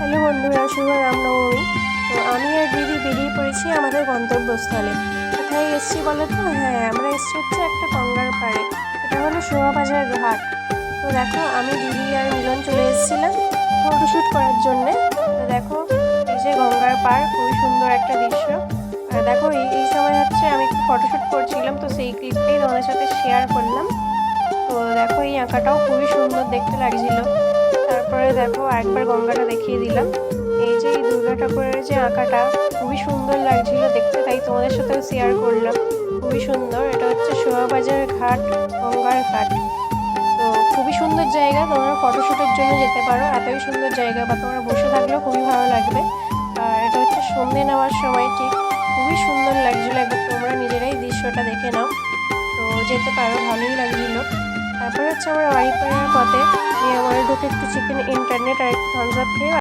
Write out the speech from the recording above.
Hello বন্ধুরা, শুভ রামনবমী। তো আমি আর দিদি বেরিয়ে পড়েছি আমাদের গন্তব্যস্থলে। কোথায় এসেছি বলো তো? হ্যাঁ, আমরা এসেছি হচ্ছে একটা গঙ্গার পাড়ে। এটা হলো শোভাবাজার ঘাট। তো দেখো, আমি দিদি আর মিলন চলে এসেছিলাম ফটোশ্যুট করার জন্যে। তো দেখো, এই যে গঙ্গার পাড়, খুবই সুন্দর একটা দৃশ্য। আর দেখো, এই সময় হচ্ছে আমি একটু ফটোশ্যুট করছিলাম, তো সেই ক্লিপটাই তোমাদের সাথে শেয়ার করলাম। তো দেখো, এই আঁকাটাও খুবই সুন্দর দেখতে লাগছিল। তারপরে দেখো, একবার গঙ্গাটা দেখিয়ে দিলাম। এই যে এই দুর্গা ঠাকুরের যে আঁকাটা, খুবই সুন্দর লাগছিল দেখতে, তাই তোমাদের সাথেও শেয়ার করলাম। খুবই সুন্দর। এটা হচ্ছে শোভাবাজার ঘাট, গঙ্গার ঘাট। তো খুবই সুন্দর জায়গা, তোমরা ফটোশ্যুটের জন্য যেতে পারো। এতই সুন্দর জায়গা, বা তোমরা বসে থাকলেও খুবই ভালো লাগবে। আর এটা হচ্ছে সন্ধে নেওয়ার সময় ঠিক, খুবই সুন্দর লাগছিল। একবার তোমরা নিজেরাই দৃশ্যটা দেখে নাও। তো যেতে পারো, ভালোই লাগছিল। তারপরে হচ্ছে আমরা বাড়ি ফেরার পথে নিয়ে আমার ঢুকে একটু চিকেন ইন্টারনেট আর একটু থামস আপ খেয়ে